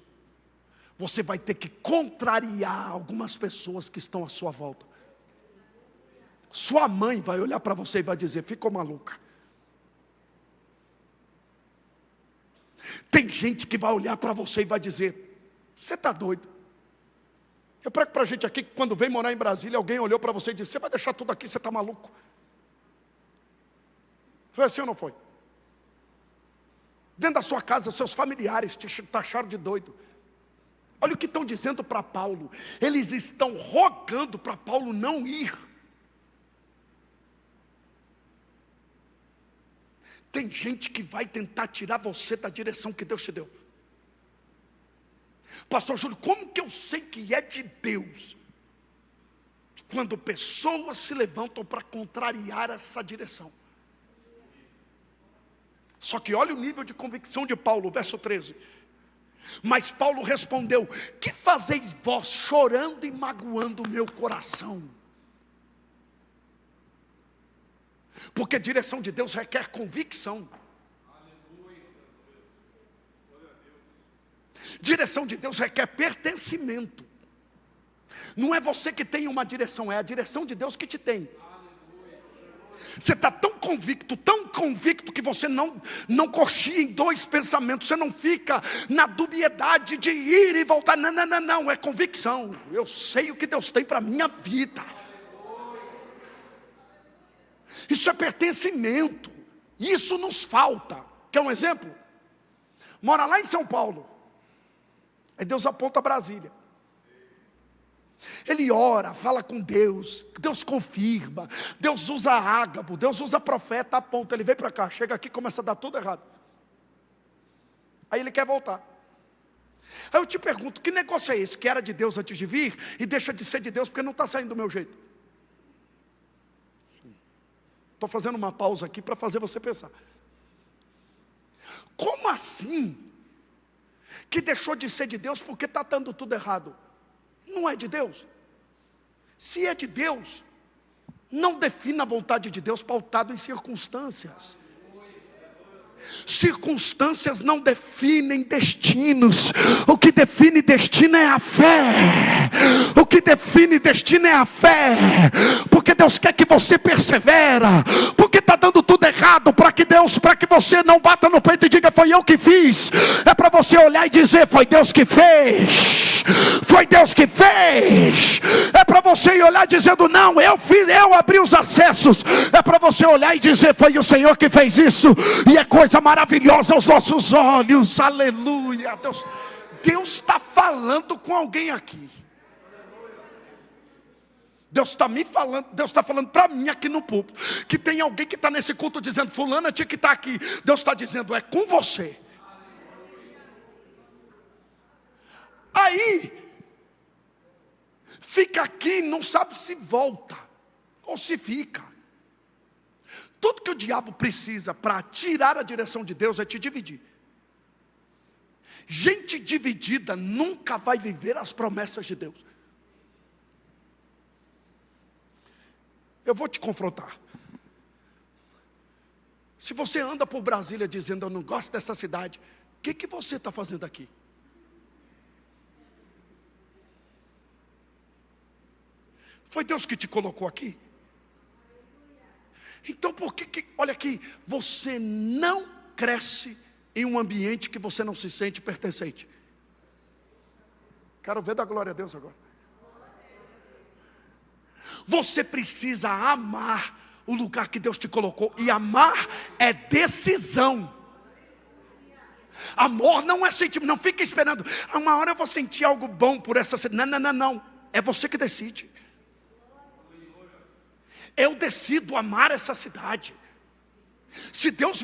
você vai ter que contrariar algumas pessoas que estão à sua volta. Sua mãe vai olhar para você e vai dizer: ficou maluca. Tem gente que vai olhar para você e vai dizer: você está doido. Eu prego para a gente aqui que quando vem morar em Brasília, alguém olhou para você e disse: você vai deixar tudo aqui, você está maluco. Foi assim ou não foi? Dentro da sua casa, seus familiares te taxaram de doido. Olha o que estão dizendo para Paulo. Eles estão rogando para Paulo não ir. Tem gente que vai tentar tirar você da direção que Deus te deu. Pastor Júlio, como que eu sei que é de Deus? Quando pessoas se levantam para contrariar essa direção. Só que olha o nível de convicção de Paulo, verso 13. Mas Paulo respondeu: que fazeis vós chorando e magoando o meu coração? Porque a direção de Deus requer convicção. Direção de Deus requer pertencimento. Não é você que tem uma direção, é a direção de Deus que te tem. Você está tão convicto que você não coxia em dois pensamentos. Você não fica na dubiedade de ir e voltar. Não, é convicção. Eu sei o que Deus tem para a minha vida. Isso é pertencimento. Isso nos falta. Quer um exemplo? Mora lá em São Paulo. Aí Deus aponta Brasília. Ele ora, fala com Deus, Deus confirma, Deus usa Ágabo, Deus usa profeta, aponta, ele vem para cá, chega aqui, começa a dar tudo errado. Aí ele quer voltar. Aí eu te pergunto, que negócio é esse, que era de Deus antes de vir, e deixa de ser de Deus porque não está saindo do meu jeito? Estou fazendo uma pausa aqui para fazer você pensar. Como assim, que deixou de ser de Deus porque está dando tudo errado? Não é de Deus. Se é de Deus, não defina a vontade de Deus pautado em circunstâncias. Circunstâncias não definem destinos. O que define destino é a fé. O que define destino é a fé. Porque Deus quer que você persevera. Porque está dando tudo errado, para que você não bata no peito e diga: foi eu que fiz. É para você olhar e dizer: foi Deus que fez. Foi Deus que fez. É para você ir olhar dizendo: não, eu fiz, eu abri os acessos. É para você olhar e dizer: foi o Senhor que fez isso. E é coisa maravilhosa aos nossos olhos. Aleluia. Deus está falando com alguém aqui. Deus está me falando, Deus está falando para mim aqui no púlpito, que tem alguém que está nesse culto dizendo: fulana tinha que estar aqui. Deus está dizendo: é com você. Aí fica aqui, não sabe se volta ou se fica. Tudo que o diabo precisa para tirar a direção de Deus é te dividir. Gente dividida nunca vai viver as promessas de Deus. Eu vou te confrontar. Se você anda por Brasília dizendo: eu não gosto dessa cidade, o que você está fazendo aqui? Foi Deus que te colocou aqui? Então por que, olha aqui, você não cresce em um ambiente que você não se sente pertencente? Quero ver da glória a Deus agora. Você precisa amar o lugar que Deus te colocou. E amar é decisão. Amor não é sentimento, não fica esperando. Uma hora eu vou sentir algo bom por essa cidade. Não. É você que decide. Eu decido amar essa cidade. Se Deus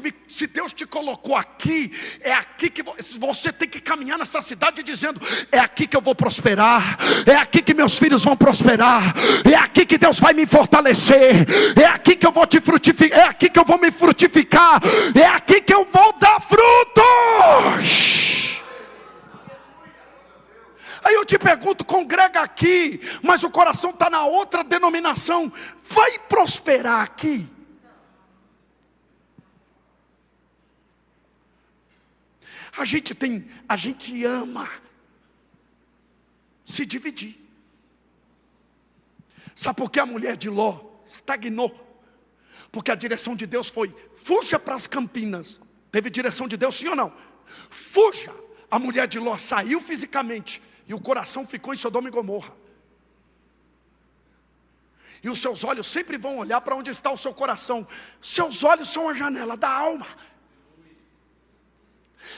te colocou aqui, é aqui que você tem que caminhar nessa cidade dizendo: é aqui que eu vou prosperar, é aqui que meus filhos vão prosperar, é aqui que Deus vai me fortalecer, é aqui que eu vou te frutificar, é aqui que eu vou me frutificar, é aqui que eu vou dar frutos. Aí eu te pergunto, congrega aqui, mas o coração está na outra denominação, vai prosperar aqui? A gente ama se dividir. Sabe por que a mulher de Ló estagnou? Porque a direção de Deus foi: fuja para as campinas. Teve direção de Deus, sim ou não? Fuja. A mulher de Ló saiu fisicamente e o coração ficou em Sodoma e Gomorra. E os seus olhos sempre vão olhar para onde está o seu coração. Seus olhos são a janela da alma.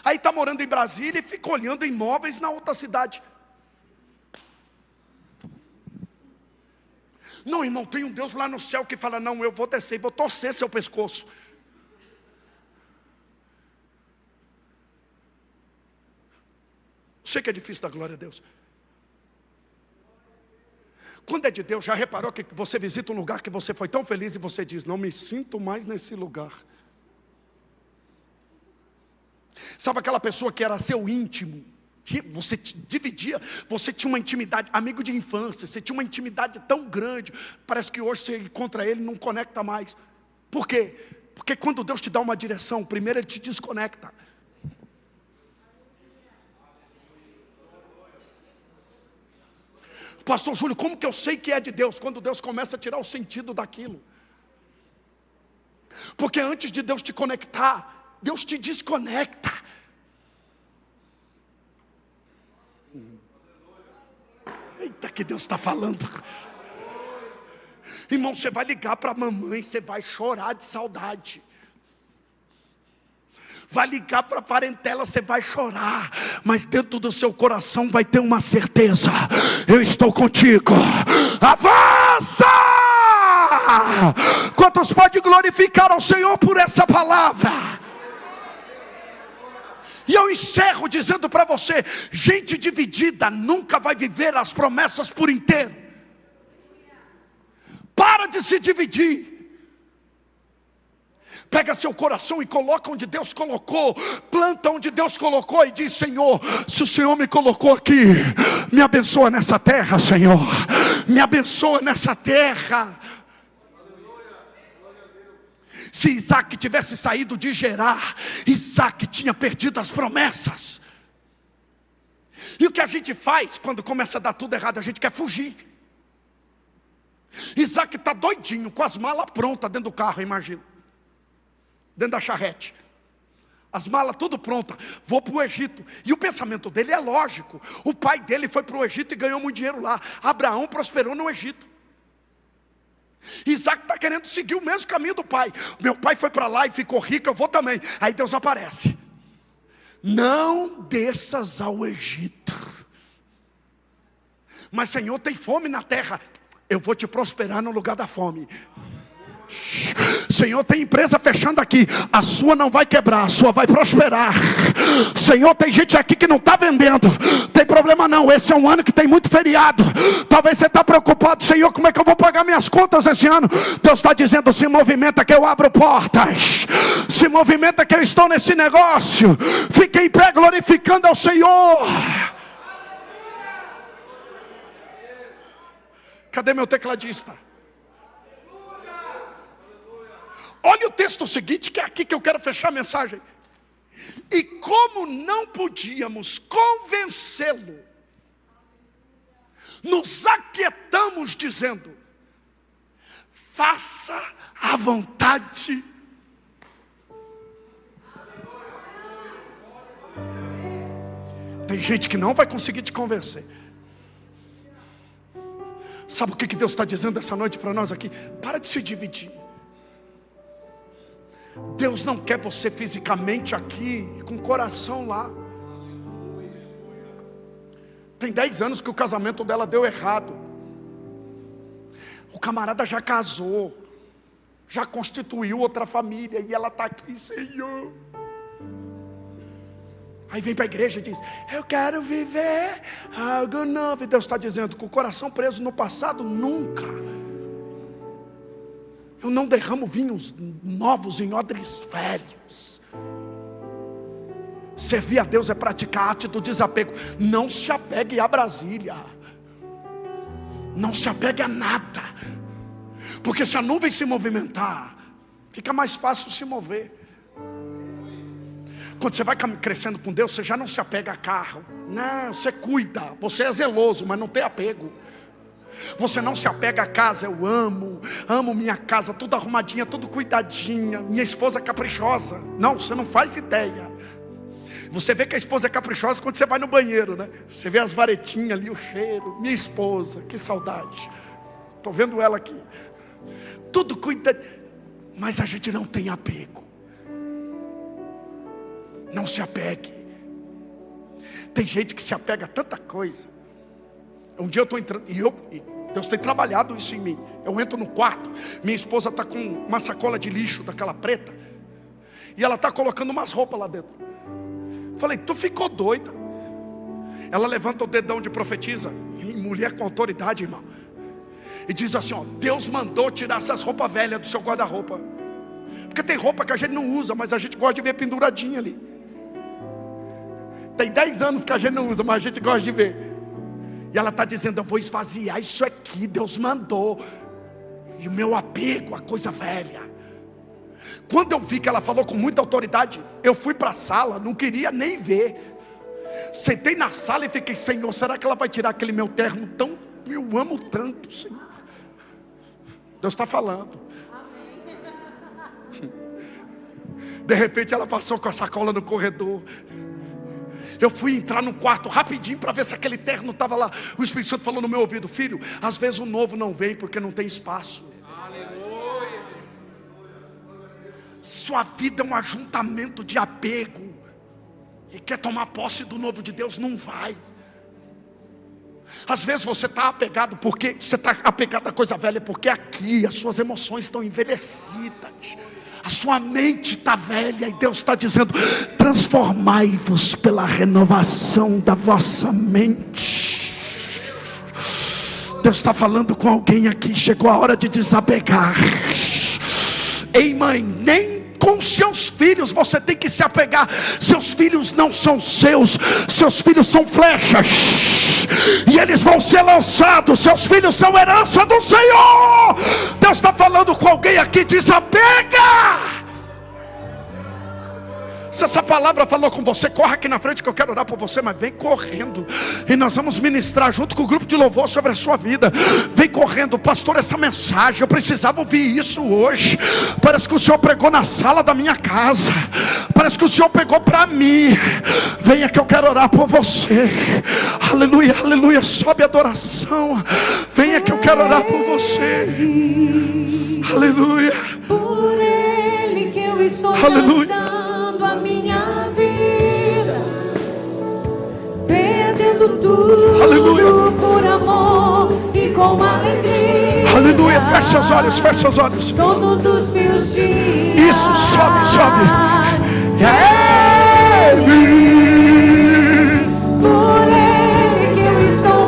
Aí está morando em Brasília e fica olhando imóveis na outra cidade. Não, irmão, tem um Deus lá no céu que fala: não, eu vou descer e vou torcer seu pescoço. Sei que é difícil dar glória a Deus. Quando é de Deus, já reparou que você visita um lugar que você foi tão feliz e você diz: não me sinto mais nesse lugar. Sabe aquela pessoa que era seu íntimo? Você dividia, você tinha uma intimidade, amigo de infância, você tinha uma intimidade tão grande, parece que hoje você encontra ele e não conecta mais. Por quê? Porque quando Deus te dá uma direção, primeiro Ele te desconecta. Pastor Júlio, como que eu sei que é de Deus? Quando Deus começa a tirar o sentido daquilo. Porque antes de Deus te conectar, Deus te desconecta. Eita, que Deus está falando. Irmão, você vai ligar para a mamãe, você vai chorar de saudade. Vai ligar para a parentela, você vai chorar, mas dentro do seu coração vai ter uma certeza: eu estou contigo. Avança! Quantos podem glorificar ao Senhor por essa palavra? E eu encerro dizendo para você: gente dividida nunca vai viver as promessas por inteiro. Para de se dividir. Pega seu coração e coloca onde Deus colocou. Planta onde Deus colocou e diz: Senhor, se o Senhor me colocou aqui, me abençoa nessa terra, Senhor. Me abençoa nessa terra. Se Isaac tivesse saído de Gerar, Isaac tinha perdido as promessas. E o que a gente faz quando começa a dar tudo errado? A gente quer fugir. Isaac está doidinho, com as malas prontas dentro do carro, imagina. Dentro da charrete. As malas tudo prontas. Vou para o Egito. E o pensamento dele é lógico. O pai dele foi para o Egito e ganhou muito dinheiro lá. Abraão prosperou no Egito. Isaac está querendo seguir o mesmo caminho do pai. Meu pai foi para lá e ficou rico, eu vou também. Aí Deus aparece: não desças ao Egito. Mas Senhor, tem fome na terra. Eu vou te prosperar no lugar da fome. Senhor, tem empresa fechando aqui, a sua não vai quebrar, a sua vai prosperar. Senhor, tem gente aqui que não está vendendo. Tem problema não, esse é um ano que tem muito feriado. Talvez você está preocupado: Senhor, como é que eu vou pagar minhas contas esse ano? Deus está dizendo: se movimenta que eu abro portas. Se movimenta que eu estou nesse negócio. Fique em pé glorificando ao Senhor. Cadê meu tecladista? Olha o texto seguinte, que é aqui que eu quero fechar a mensagem. E como não podíamos convencê-lo, nos aquietamos dizendo: faça a vontade. Tem gente que não vai conseguir te convencer. Sabe o que Deus está dizendo essa noite para nós aqui? Para de se dividir. Deus não quer você fisicamente aqui, com o coração lá. Tem 10 anos que o casamento dela deu errado. O camarada já casou, já constituiu outra família, e ela está aqui, Senhor. Aí vem para a igreja e diz: eu quero viver algo novo. E Deus está dizendo: com o coração preso no passado, nunca. Eu não derramo vinhos novos em odres velhos. Servir a Deus é praticar a arte do desapego. Não se apegue a Brasília. Não se apegue a nada. Porque se a nuvem se movimentar, fica mais fácil se mover. Quando você vai crescendo com Deus, você já não se apega a carro. Não, você cuida. Você é zeloso, mas não tem apego. Você não se apega a casa. Eu amo minha casa, tudo arrumadinha, tudo cuidadinha. Minha esposa é caprichosa. Não, você não faz ideia. Você vê que a esposa é caprichosa quando você vai no banheiro, né? Você vê as varetinhas ali, o cheiro. Minha esposa, que saudade. Estou vendo ela aqui. Tudo cuida, mas a gente não tem apego. Não se apegue. Tem gente que se apega a tanta coisa. Um dia eu estou entrando, e Deus tem trabalhado isso em mim. Eu entro no quarto, minha esposa está com uma sacola de lixo daquela preta, e ela está colocando umas roupas lá dentro. Falei: tu ficou doida? Ela levanta o dedão de profetisa, mulher com autoridade, irmão, e diz assim: ó, Deus mandou tirar essas roupas velhas do seu guarda-roupa. Porque tem roupa que a gente não usa, mas a gente gosta de ver penduradinha ali. Tem 10 anos que a gente não usa, mas a gente gosta de ver. E ela está dizendo: eu vou esvaziar isso aqui, Deus mandou. E o meu apego à coisa velha. Quando eu vi que ela falou com muita autoridade, eu fui para a sala, não queria nem ver. Sentei na sala e fiquei: Senhor, será que ela vai tirar aquele meu terno tão, eu amo tanto, Senhor? Deus está falando. De repente ela passou com a sacola no corredor. Eu fui entrar no quarto rapidinho para ver se aquele terno estava lá. O Espírito Santo falou no meu ouvido: filho, às vezes o novo não vem porque não tem espaço. Aleluia. Sua vida é um ajuntamento de apego, e quer tomar posse do novo de Deus, não vai. Às vezes você está apegado, porque você está apegado à coisa velha, porque aqui as suas emoções estão envelhecidas. A sua mente está velha, e Deus está dizendo: transformai-vos pela renovação da vossa mente. Deus está falando com alguém aqui. Chegou a hora de desapegar. Ei, mãe, nem com seus filhos você tem que se apegar. Seus filhos não são seus. Seus filhos são flechas, e eles vão ser lançados. Seus filhos são herança do Senhor. Deus está falando com alguém aqui: desapega. Se essa palavra falou com você, corre aqui na frente que eu quero orar por você. Mas vem correndo, e nós vamos ministrar junto com o grupo de louvor sobre a sua vida. Vem correndo: pastor, essa mensagem, eu precisava ouvir isso hoje. Parece que o Senhor pregou na sala da minha casa. Parece que o Senhor pegou para mim. Venha que eu quero orar por você. Aleluia, aleluia. Sobe a adoração. Venha que eu quero orar por você. Aleluia. Por Ele que eu estou aleluia. A minha vida, perdendo tudo, aleluia, por amor e com alegria. Aleluia. Feche seus olhos, feche seus olhos. Todos dos meus dias. Isso, sobe, sobe. Por Ele que eu estou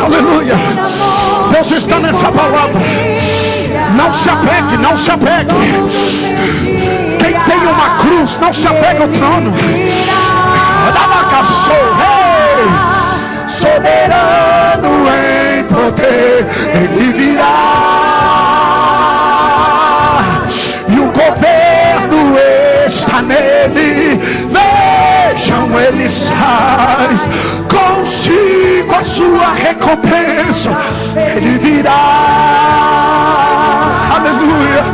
aleluia. Deus está nessa palavra. Não se apegue, não se apegue. Quem tem uma cruz não se apega ao trono. Soberano em poder, Ele virá, e o governo está nele. Vejam, Ele traz consigo a sua recompensa. Ele virá, aleluia.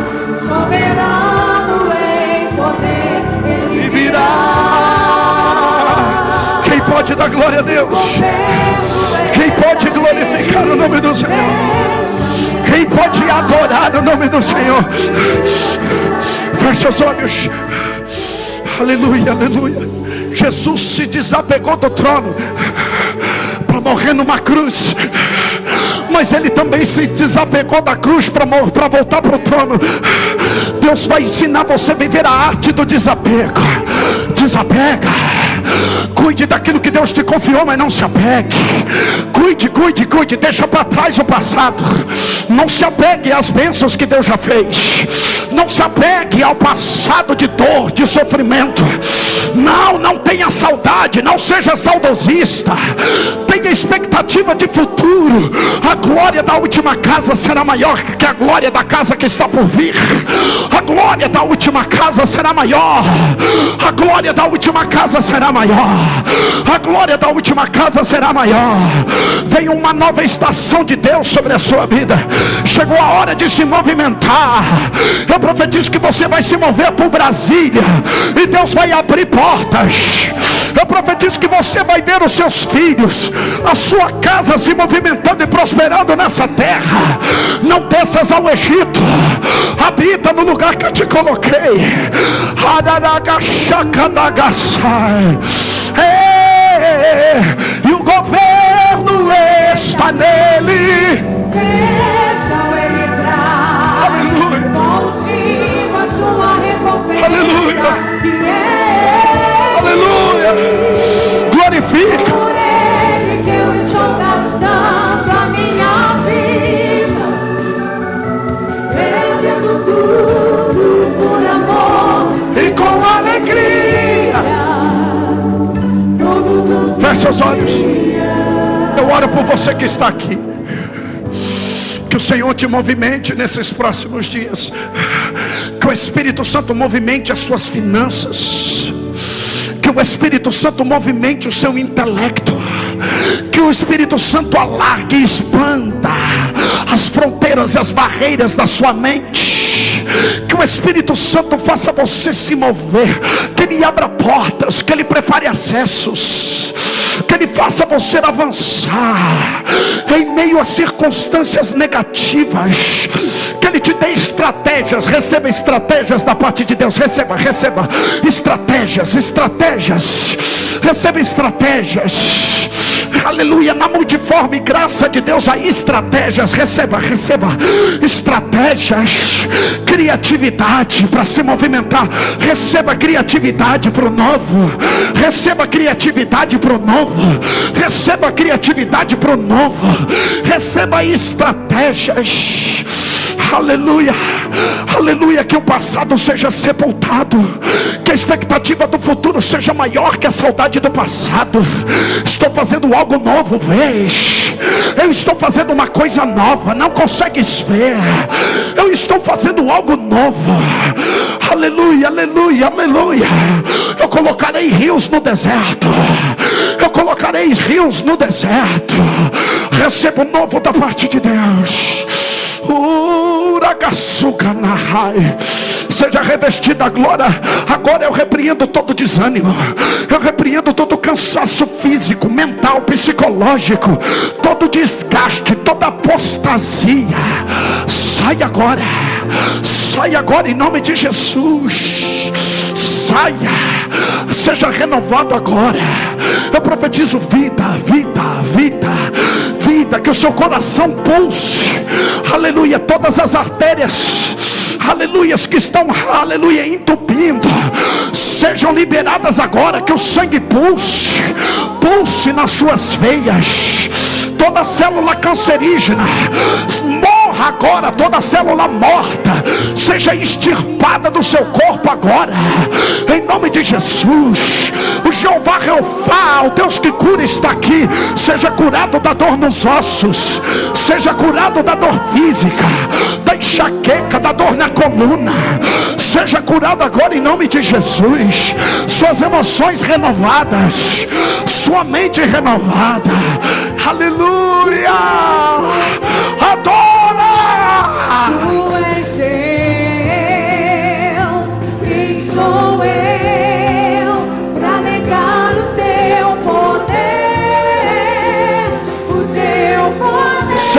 Soberano em poder, Ele virá. Quem pode dar glória a Deus? Quem pode glorificar? glorificar o nome do Senhor? Quem pode adorar o nome do Senhor? Feche os olhos. Aleluia, aleluia. Jesus se desapegou do trono para morrer numa cruz, mas Ele também se desapegou da cruz para voltar para o trono. Deus vai ensinar você a viver a arte do desapego. Desapega. Cuide daquilo que Deus te confiou, mas não se apegue. Cuide, deixa para trás o passado. Não se apegue às bênçãos que Deus já fez. Não se apegue ao passado de dor, de sofrimento. Não tenha saudade, não seja saudosista. Tenha expectativa de futuro. A glória da última casa será maior que a glória da casa que está por vir. A glória da última casa será maior. A glória da última casa será maior. A glória da última casa será maior. Vem uma nova estação de Deus sobre a sua vida. Chegou a hora de se movimentar. Eu profetizo que você vai se mover por Brasília e Deus vai abrir portas. Eu profetizo que você vai ver os seus filhos, a sua casa se movimentando e prosperando nessa terra. Não desças ao Egito, habita no lugar que eu te coloquei. E o governo está nele. Deixa ele entrar. Aleluia. Consiga a sua recompensa. Aleluia. Aleluia. Glorifica. Por ele que eu estou gastando a minha vida, perdendo tudo por amor E com alegria. Feche os olhos. Eu oro por você que está aqui. Que o Senhor te movimente nesses próximos dias. Que o Espírito Santo movimente as suas finanças. Que o Espírito Santo movimente o seu intelecto. Que o Espírito Santo alargue e expanda as fronteiras e as barreiras da sua mente. Que o Espírito Santo faça você se mover. Que Ele abra portas. Que Ele prepare acessos. Que Ele faça você avançar em meio a circunstâncias negativas. Que Ele te dê estratégias. Receba estratégias da parte de Deus. Receba estratégias. Receba estratégias. Aleluia, na multiforme graça de Deus há estratégias. Receba estratégias, criatividade para se movimentar. Receba criatividade para o novo. Receba criatividade para o novo. Receba criatividade para o novo. Receba estratégias. Aleluia, aleluia. Que o passado seja sepultado. Que a expectativa do futuro seja maior que a saudade do passado. Estou fazendo algo novo, vês? Eu estou fazendo uma coisa nova, não consegues ver? Eu estou fazendo algo novo. Aleluia, aleluia, aleluia. Eu colocarei rios no deserto. Eu colocarei rios no deserto. Recebo o novo da parte de Deus. Seja revestida a glória. Agora eu repreendo todo desânimo. Eu repreendo todo cansaço físico, mental, psicológico. Todo desgaste, toda apostasia. Sai agora. Sai agora em nome de Jesus. Saia. Seja renovado agora. Eu profetizo vida. Que o seu coração pulse. Aleluia. Todas as artérias, aleluias, que estão, aleluia, entupindo, sejam liberadas agora. Que o sangue pulse nas suas veias. Toda célula cancerígena morra agora. Toda célula morta seja extirpada do seu corpo agora, em nome de Jesus. O Jeová Reofá, o Deus que cura, está aqui. Seja curado da dor nos ossos. Seja curado da dor física, da enxaqueca, da dor na coluna. Seja curado agora em nome de Jesus. Suas emoções renovadas, sua mente renovada. Aleluia. Adora. Tu és Deus, quem sou eu pra negar o teu poder? O teu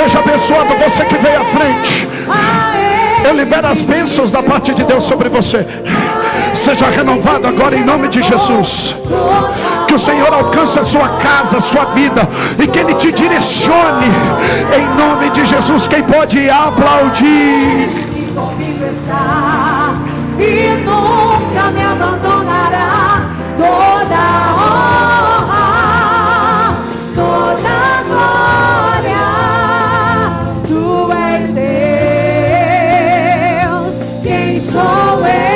Seja abençoado você que veio à frente. Eu libero as bênçãos da parte de Deus sobre você. Seja renovado agora em nome de Jesus. Que o Senhor alcance a sua casa, a sua vida, e que Ele te direcione em nome de Jesus. Quem pode aplaudir? Comigo está e nunca me abandonará. Toda honra, toda glória, Tu és Deus. Quem sou eu?